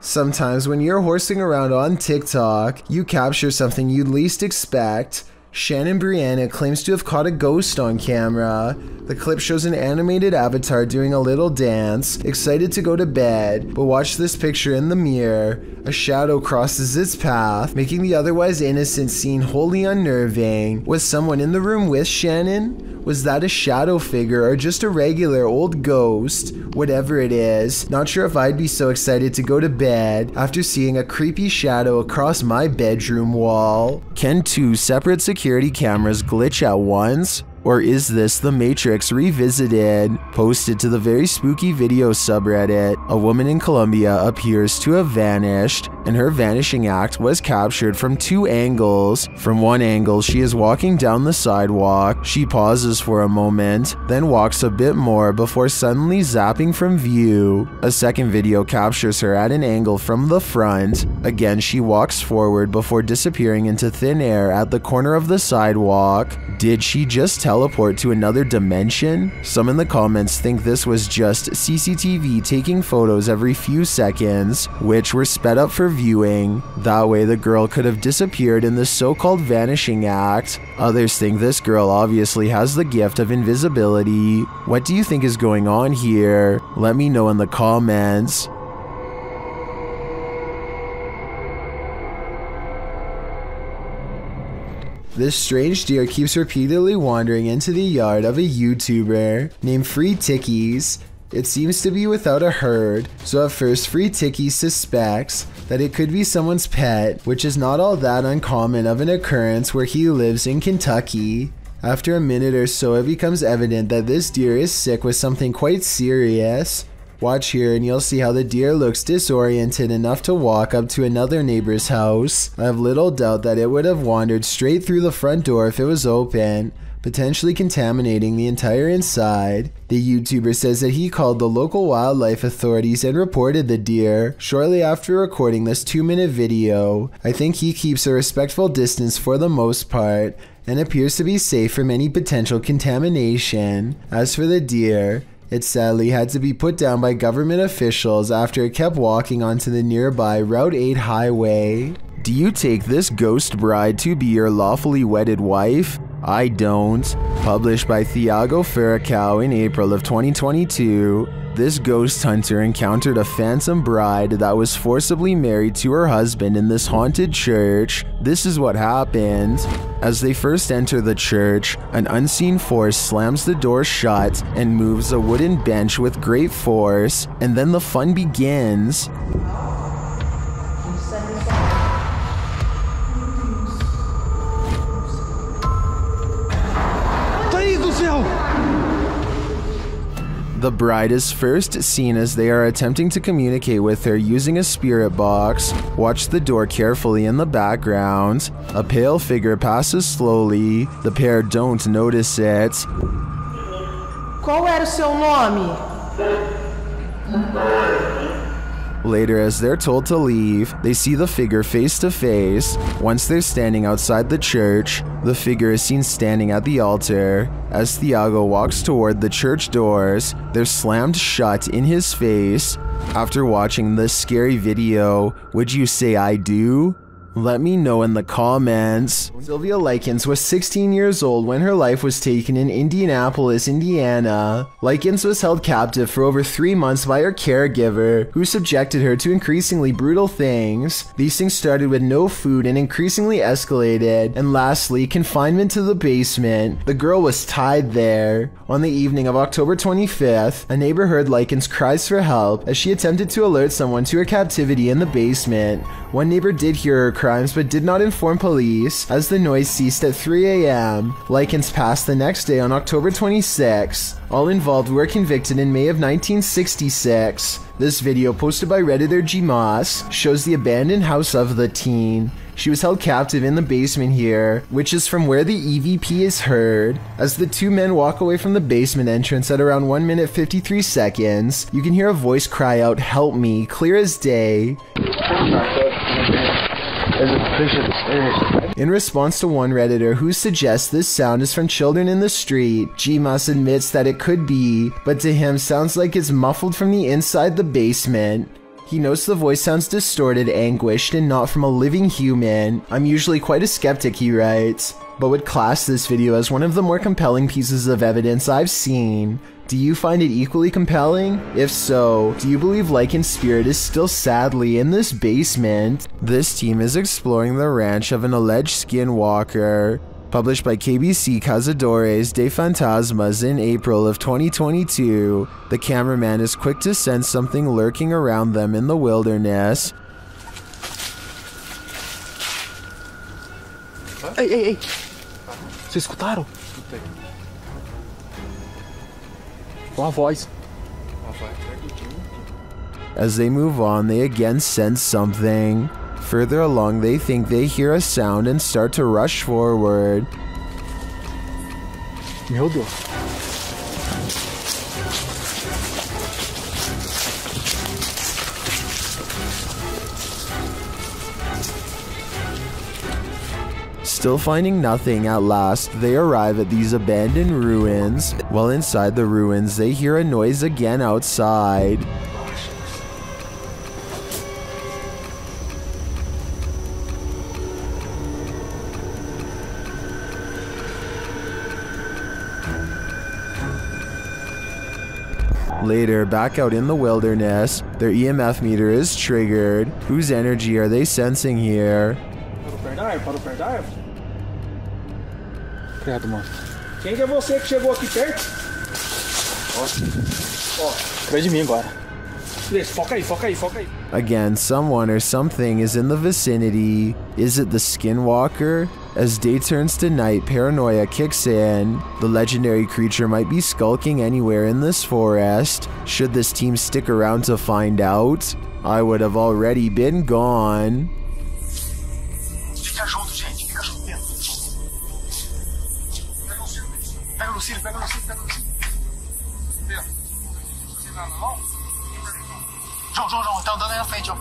Sometimes when you're horsing around on TikTok, you capture something you'd least expect. Shannon Brianna claims to have caught a ghost on camera. The clip shows an animated avatar doing a little dance, excited to go to bed, but watch this picture in the mirror. A shadow crosses its path, making the otherwise innocent scene wholly unnerving. Was someone in the room with Shannon? Was that a shadow figure or just a regular old ghost? Whatever it is, not sure if I'd be so excited to go to bed after seeing a creepy shadow across my bedroom wall. Can two separate security cameras glitch at once? Or is this The Matrix Revisited? Posted to the very spooky video subreddit, a woman in Colombia appears to have vanished, and her vanishing act was captured from two angles. From one angle, she is walking down the sidewalk. She pauses for a moment, then walks a bit more before suddenly zapping from view. A second video captures her at an angle from the front. Again, she walks forward before disappearing into thin air at the corner of the sidewalk. Did she just teleport to another dimension? Some in the comments think this was just CCTV taking photos every few seconds, which were sped up for viewing. That way the girl could have disappeared in the so-called vanishing act. Others think this girl obviously has the gift of invisibility. What do you think is going on here? Let me know in the comments. This strange deer keeps repeatedly wandering into the yard of a YouTuber named Free Tickies. It seems to be without a herd, so at first Free Tickies suspects that it could be someone's pet, which is not all that uncommon of an occurrence where he lives in Kentucky. After a minute or so, it becomes evident that this deer is sick with something quite serious. Watch here and you'll see how the deer looks disoriented enough to walk up to another neighbor's house. I have little doubt that it would have wandered straight through the front door if it was open, potentially contaminating the entire inside. The YouTuber says that he called the local wildlife authorities and reported the deer shortly after recording this 2-minute video. I think he keeps a respectful distance for the most part and appears to be safe from any potential contamination. As for the deer, it sadly had to be put down by government officials after it kept walking onto the nearby Route 8 highway. Do you take this ghost bride to be your lawfully wedded wife? I don't. Published by Thiago Furacao in April of 2022, this ghost hunter encountered a phantom bride that was forcibly married to her husband in this haunted church. This is what happened. As they first enter the church, an unseen force slams the door shut and moves a wooden bench with great force, and then the fun begins. The bride is first seen as they are attempting to communicate with her using a spirit box. Watch the door carefully in the background. A pale figure passes slowly. The pair don't notice it. Qual era o seu nome? Later, as they're told to leave, they see the figure face to face. Once they're standing outside the church, the figure is seen standing at the altar. As Thiago walks toward the church doors, they're slammed shut in his face. After watching this scary video, would you say I do? Let me know in the comments. Syvia Lyons was 16 years old when her life was taken in Indianapolis, Indiana. Lyons was held captive for over 3 months by her caregiver, who subjected her to increasingly brutal things. These things started with no food and increasingly escalated, and lastly, confinement to the basement. The girl was tied there. On the evening of October 25th, a neighbor heard Lyons' cries for help as she attempted to alert someone to her captivity in the basement. One neighbor did hear her crimes but did not inform police. As the noise ceased at 3 a.m., Lyons passed the next day on October 26. All involved were convicted in May of 1966. This video, posted by Redditor G Moss, shows the abandoned house of the teen. She was held captive in the basement here, which is from where the EVP is heard. As the two men walk away from the basement entrance at around 1 minute 53 seconds, you can hear a voice cry out, "Help me," clear as day. In response to one Redditor who suggests this sound is from children in the street, G-Moss admits that it could be, but to him sounds like it's muffled from the inside the basement. He notes the voice sounds distorted, anguished, and not from a living human. I'm usually quite a skeptic, he writes, but would class this video as one of the more compelling pieces of evidence I've seen. Do you find it equally compelling? If so, do you believe Lycan's spirit is still sadly in this basement? This team is exploring the ranch of an alleged skinwalker. Published by KBC Cazadores de Fantasmas in April of 2022, the cameraman is quick to sense something lurking around them in the wilderness. Ei, ei, ei! Vocês escutaram? Escutei. Uma voz. As they move on, they again sense something. Further along, they think they hear a sound and start to rush forward. Meu Deus. Still finding nothing, at last, they arrive at these abandoned ruins. While inside the ruins, they hear a noise again outside. Later, back out in the wilderness, their EMF meter is triggered. Whose energy are they sensing here? Para o perdaio? Credo, mano. Quem que é você que chegou aqui perto? Ó, atrás de mim agora. Foca aí, foca aí, foca aí. Again, someone or something is in the vicinity. Is it the Skinwalker? As day turns to night, paranoia kicks in. The legendary creature might be skulking anywhere in this forest. Should this team stick around to find out? I would have already been gone. Fica junto, gente. Fica junto mesmo. Pega o Lucílio, pega o Lucílio, pega o Lucílio. João, tá andando aí na frente, ó.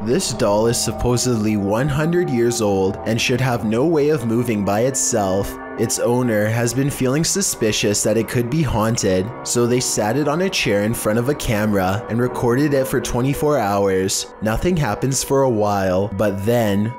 This doll is supposedly 100 years old and should have no way of moving by itself. Its owner has been feeling suspicious that it could be haunted, so they sat it on a chair in front of a camera and recorded it for 24 hours. Nothing happens for a while, but then...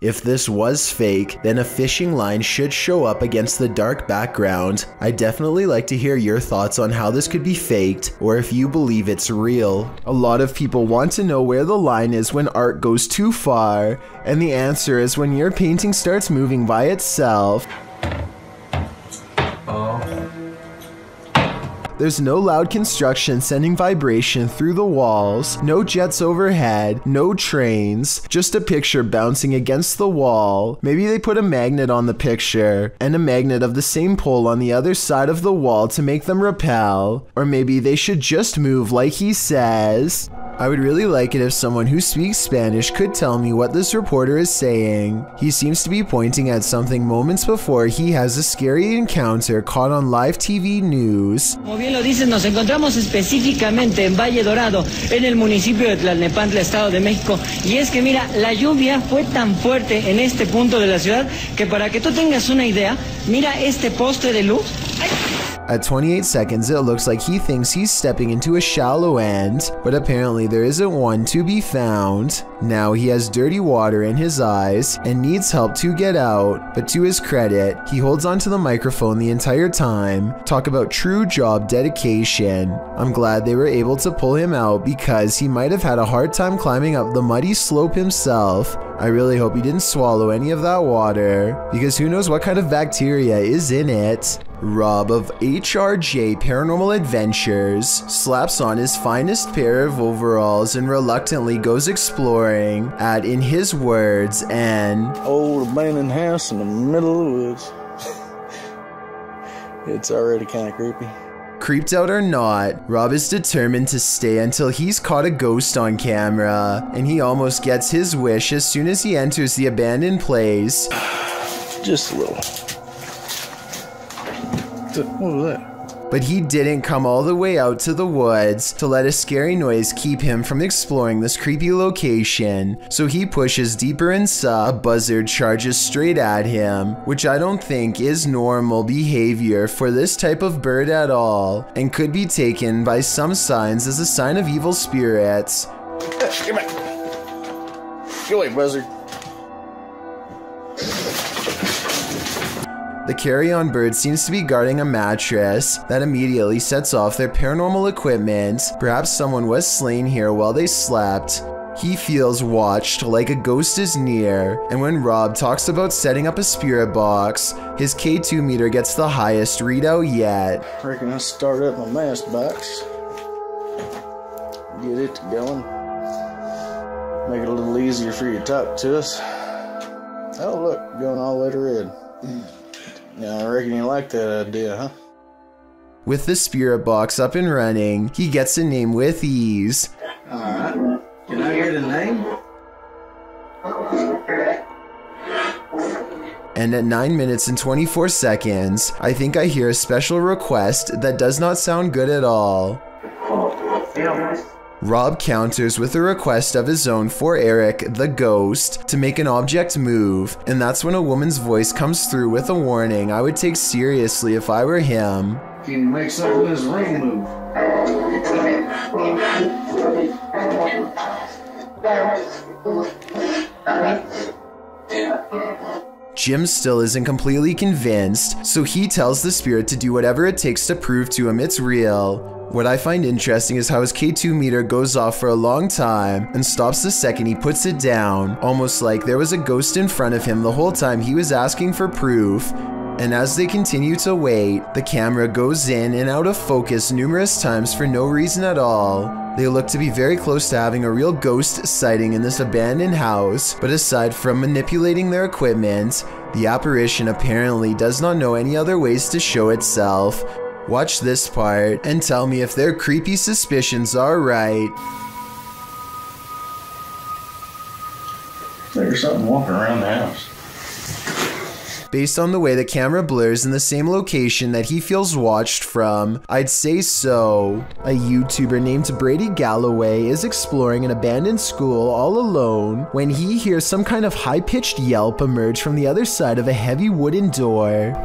If this was fake, then a fishing line should show up against the dark background. I'd definitely like to hear your thoughts on how this could be faked, or if you believe it's real. A lot of people want to know where the line is when art goes too far, and the answer is when your painting starts moving by itself. There's no loud construction sending vibration through the walls, no jets overhead, no trains, just a picture bouncing against the wall. Maybe they put a magnet on the picture, and a magnet of the same pole on the other side of the wall to make them repel. Or maybe they should just move like he says. I would really like it if someone who speaks Spanish could tell me what this reporter is saying. He seems to be pointing at something moments before he has a scary encounter caught on live TV news. Como bien lo dicen, nos encontramos específicamente en Valle Dorado, en el municipio de Tlalnepantla, Estado de México. Y es que mira, la lluvia fue tan fuerte en este punto de la ciudad que para que tú tengas una idea, mira este poste de luz. ¡Ay! At 28 seconds, it looks like he thinks he's stepping into a shallow end, but apparently there isn't one to be found. Now he has dirty water in his eyes and needs help to get out, but to his credit, he holds onto the microphone the entire time. Talk about true job dedication. I'm glad they were able to pull him out because he might have had a hard time climbing up the muddy slope himself. I really hope he didn't swallow any of that water, because who knows what kind of bacteria is in it. Rob of HRJ Paranormal Adventures slaps on his finest pair of overalls and reluctantly goes exploring at, in his words, an old abandoned house in the middle of the woods. It's already kind of creepy. Creeped out or not, Rob is determined to stay until he's caught a ghost on camera, and he almost gets his wish as soon as he enters the abandoned place. Just a little. What was that? But he didn't come all the way out to the woods to let a scary noise keep him from exploring this creepy location, so he pushes deeper inside. A buzzard charges straight at him, which I don't think is normal behavior for this type of bird at all, and could be taken by some signs as a sign of evil spirits. Come back. Go away, buzzard. The carry-on bird seems to be guarding a mattress that immediately sets off their paranormal equipment. Perhaps someone was slain here while they slept. He feels watched, like a ghost is near, and when Rob talks about setting up a spirit box, his K2 meter gets the highest readout yet. Reckon I start up my mask box. Get it going. Make it a little easier for you to talk to us. Oh look, going all the way to red. Now I reckon you like that idea, huh? With the spirit box up and running, he gets a name with ease. Alright. Can I hear the name? And at 9 minutes and 24 seconds, I think I hear a special request that does not sound good at all. Rob counters with a request of his own for Eric, the ghost, to make an object move, and that's when a woman's voice comes through with a warning I would take seriously if I were him. Can you make something in this ring move? Jim still isn't completely convinced, so he tells the spirit to do whatever it takes to prove to him it's real. What I find interesting is how his K2 meter goes off for a long time and stops the second he puts it down, almost like there was a ghost in front of him the whole time he was asking for proof. And as they continue to wait, the camera goes in and out of focus numerous times for no reason at all. They look to be very close to having a real ghost sighting in this abandoned house, but aside from manipulating their equipment, the apparition apparently does not know any other ways to show itself. Watch this part and tell me if their creepy suspicions are right. There's something walking around the house. Based on the way the camera blurs in the same location that he feels watched from, I'd say so. A YouTuber named Brady Galloway is exploring an abandoned school all alone when he hears some kind of high-pitched yelp emerge from the other side of a heavy wooden door.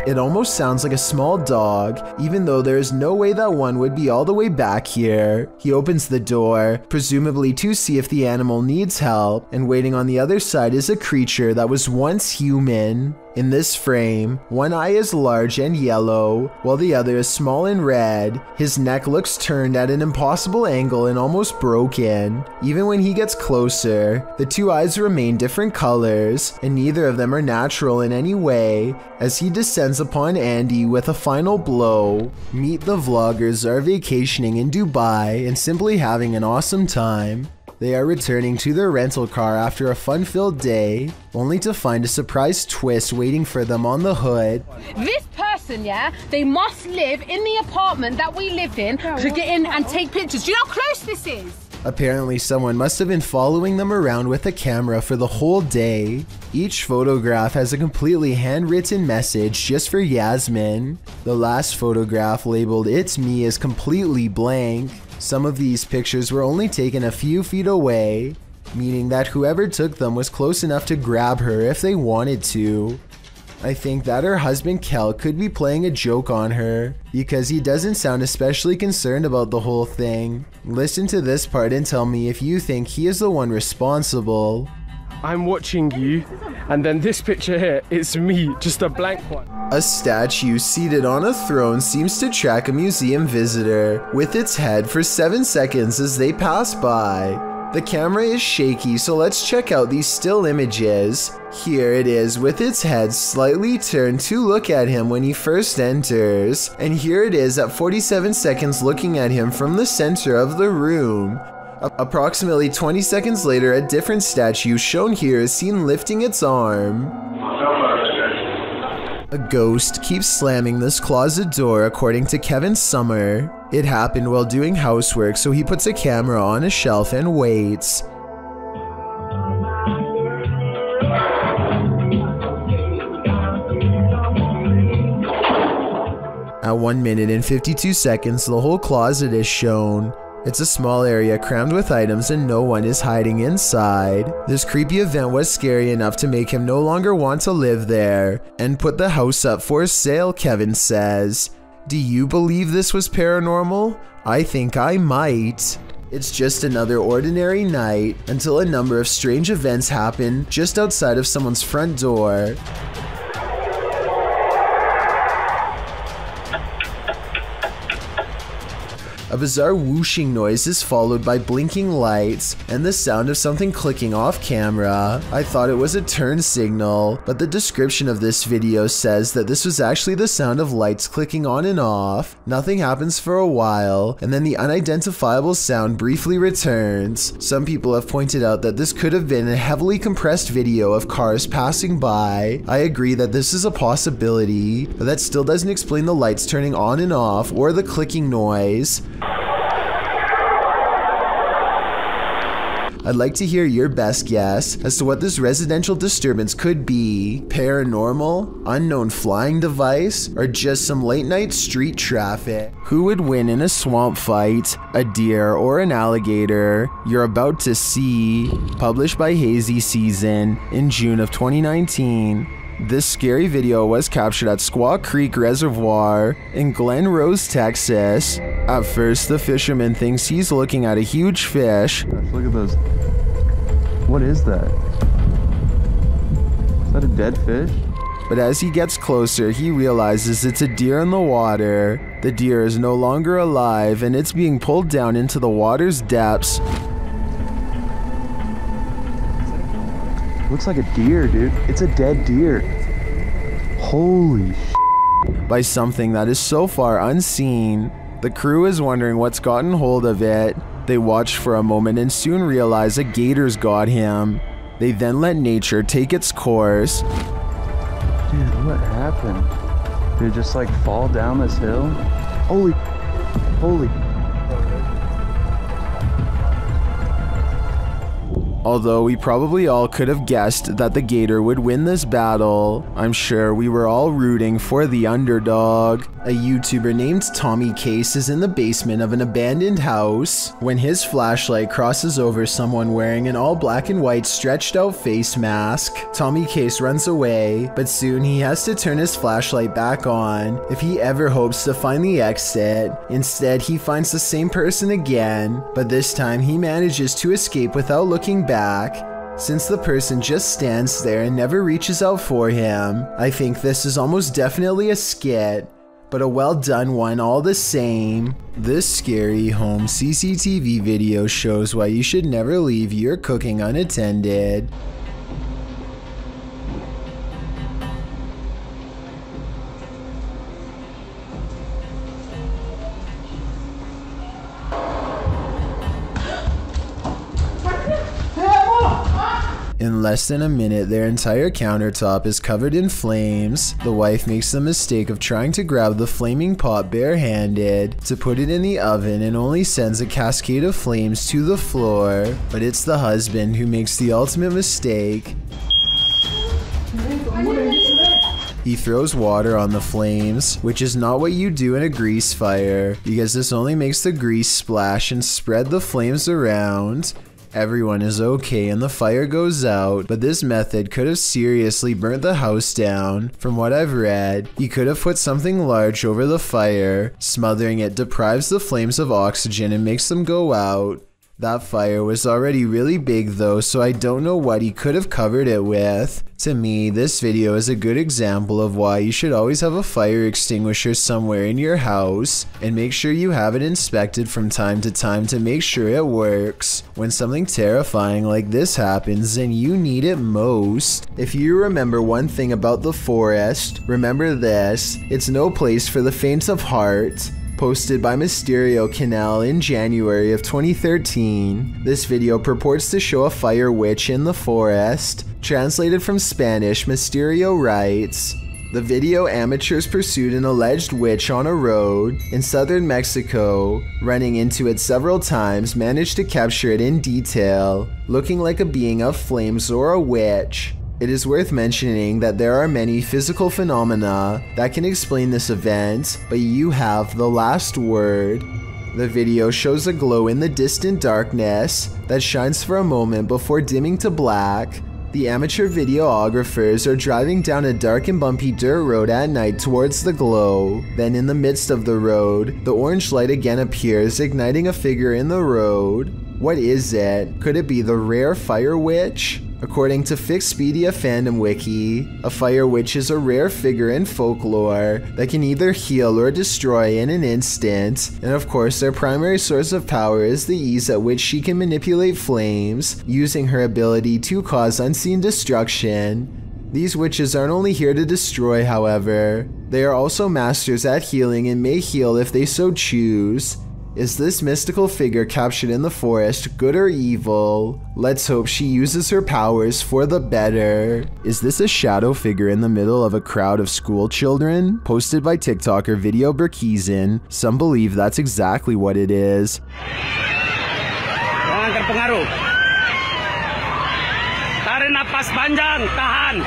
It almost sounds like a small dog, even though there is no way that one would be all the way back here. He opens the door, presumably to see if the animal needs help, and waiting on the other side is a creature that was once human. In this frame, one eye is large and yellow, while the other is small and red. His neck looks turned at an impossible angle and almost broken. Even when he gets closer, the two eyes remain different colors, and neither of them are natural in any way, as he descends upon Andy with a final blow. Meet the vloggers are vacationing in Dubai and simply having an awesome time. They are returning to their rental car after a fun-filled day, only to find a surprise twist waiting for them on the hood. This person, yeah, they must live in the apartment that we live in to get in and take pictures. Do you know how close this is? Apparently someone must have been following them around with a camera for the whole day. Each photograph has a completely handwritten message just for Yasmin. The last photograph, labeled "It's Me," is completely blank. Some of these pictures were only taken a few feet away, meaning that whoever took them was close enough to grab her if they wanted to. I think that her husband Kel could be playing a joke on her, because he doesn't sound especially concerned about the whole thing. Listen to this part and tell me if you think he is the one responsible. I'm watching you, and then this picture here, it's me, just a blank one. A statue seated on a throne seems to track a museum visitor with its head for 7 seconds as they pass by. The camera is shaky, so let's check out these still images. Here it is with its head slightly turned to look at him when he first enters, and here it is at 47 seconds looking at him from the center of the room. Approximately 20 seconds later, a different statue shown here is seen lifting its arm. A ghost keeps slamming this closet door according to Kevin Summer. It happened while doing housework, so he puts a camera on a shelf and waits. At At 1 minute and 52 seconds, the whole closet is shown. It's a small area crammed with items and no one is hiding inside. This creepy event was scary enough to make him no longer want to live there and put the house up for sale, Kevin says. Do you believe this was paranormal? I think I might. It's just another ordinary night until a number of strange events happen just outside of someone's front door. A bizarre whooshing noise is followed by blinking lights and the sound of something clicking off camera. I thought it was a turn signal, but the description of this video says that this was actually the sound of lights clicking on and off. Nothing happens for a while, and then the unidentifiable sound briefly returns. Some people have pointed out that this could have been a heavily compressed video of cars passing by. I agree that this is a possibility, but that still doesn't explain the lights turning on and off or the clicking noise. I'd like to hear your best guess as to what this residential disturbance could be. Paranormal, unknown flying device, or just some late night street traffic? Who would win in a swamp fight, a deer or an alligator? You're about to see. Published by Hazy Season in June of 2019. This scary video was captured at Squaw Creek Reservoir in Glen Rose, Texas. At first, the fisherman thinks he's looking at a huge fish. Look at those. What is that? Is that a dead fish? But as he gets closer, he realizes it's a deer in the water. The deer is no longer alive and it's being pulled down into the water's depths. Looks like a deer, dude. It's a dead deer. Holy shit. By something that is so far unseen. The crew is wondering what's gotten hold of it. They watch for a moment and soon realize a gator's got him. They then let nature take its course. Dude, what happened? Did it just like fall down this hill? Holy. Although we probably all could have guessed that the gator would win this battle, I'm sure we were all rooting for the underdog. A YouTuber named Tommy Case is in the basement of an abandoned house when his flashlight crosses over someone wearing an all black and white stretched out face mask. Tommy Case runs away, but soon he has to turn his flashlight back on if he ever hopes to find the exit. Instead, he finds the same person again, but this time he manages to escape without looking back. Since the person just stands there and never reaches out for him, I think this is almost definitely a skit, but a well done one all the same. This scary home CCTV video shows why you should never leave your cooking unattended. In less than a minute, their entire countertop is covered in flames. The wife makes the mistake of trying to grab the flaming pot barehanded to put it in the oven and only sends a cascade of flames to the floor. But it's the husband who makes the ultimate mistake. He throws water on the flames, which is not what you do in a grease fire, because this only makes the grease splash and spread the flames around. Everyone is okay and the fire goes out, but this method could have seriously burnt the house down. From what I've read, he could have put something large over the fire. Smothering it deprives the flames of oxygen and makes them go out. That fire was already really big though, so I don't know what he could have covered it with. To me, this video is a good example of why you should always have a fire extinguisher somewhere in your house, and make sure you have it inspected from time to time to make sure it works when something terrifying like this happens and you need it most. If you remember one thing about the forest, remember this: it's no place for the faint of heart. Posted by Mysterio Canal in January of 2013. This video purports to show a fire witch in the forest. Translated from Spanish, Mysterio writes, "The video amateurs pursued an alleged witch on a road in southern Mexico. Running into it several times, managed to capture it in detail, looking like a being of flames or a witch. It is worth mentioning that there are many physical phenomena that can explain this event, but you have the last word. The video shows a glow in the distant darkness that shines for a moment before dimming to black. The amateur videographers are driving down a dark and bumpy dirt road at night towards the glow. Then in the midst of the road, the orange light again appears, igniting a figure in the road. What is it? Could it be the rare Fire Witch? According to Fixpedia Fandom Wiki, a Fire Witch is a rare figure in folklore that can either heal or destroy in an instant, and of course their primary source of power is the ease at which she can manipulate flames, using her ability to cause unseen destruction. These witches aren't only here to destroy, however, they are also masters at healing and may heal if they so choose. Is this mystical figure captured in the forest good or evil? Let's hope she uses her powers for the better. Is this a shadow figure in the middle of a crowd of school children? Posted by TikToker Video Berkizin, some believe that's exactly what it is. Jangan terpengaruh. Tarik napas panjang, tahan.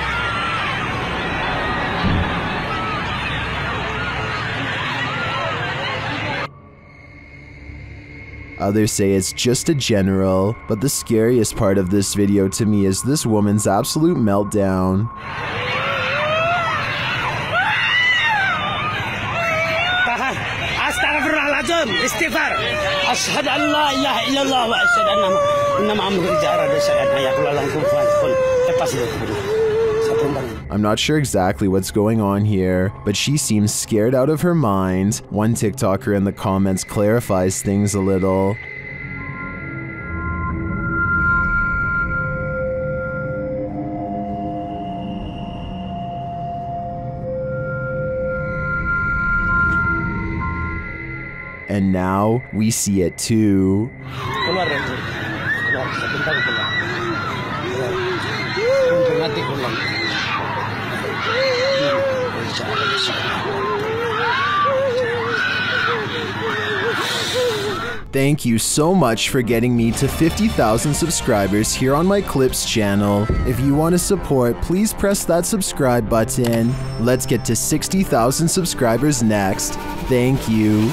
Others say it's just a general, but the scariest part of this video to me is this woman's absolute meltdown. Astaghfirullahaladzim, istighfar. Ashhadu an la ilaha illallah wa ashhadu anna Muhammadan rasulullah. I'm not sure exactly what's going on here, but she seems scared out of her mind. One TikToker in the comments clarifies things a little. And now we see it too. Thank you so much for getting me to 50,000 subscribers here on my Clips channel. If you want to support, please press that subscribe button. Let's get to 60,000 subscribers next. Thank you.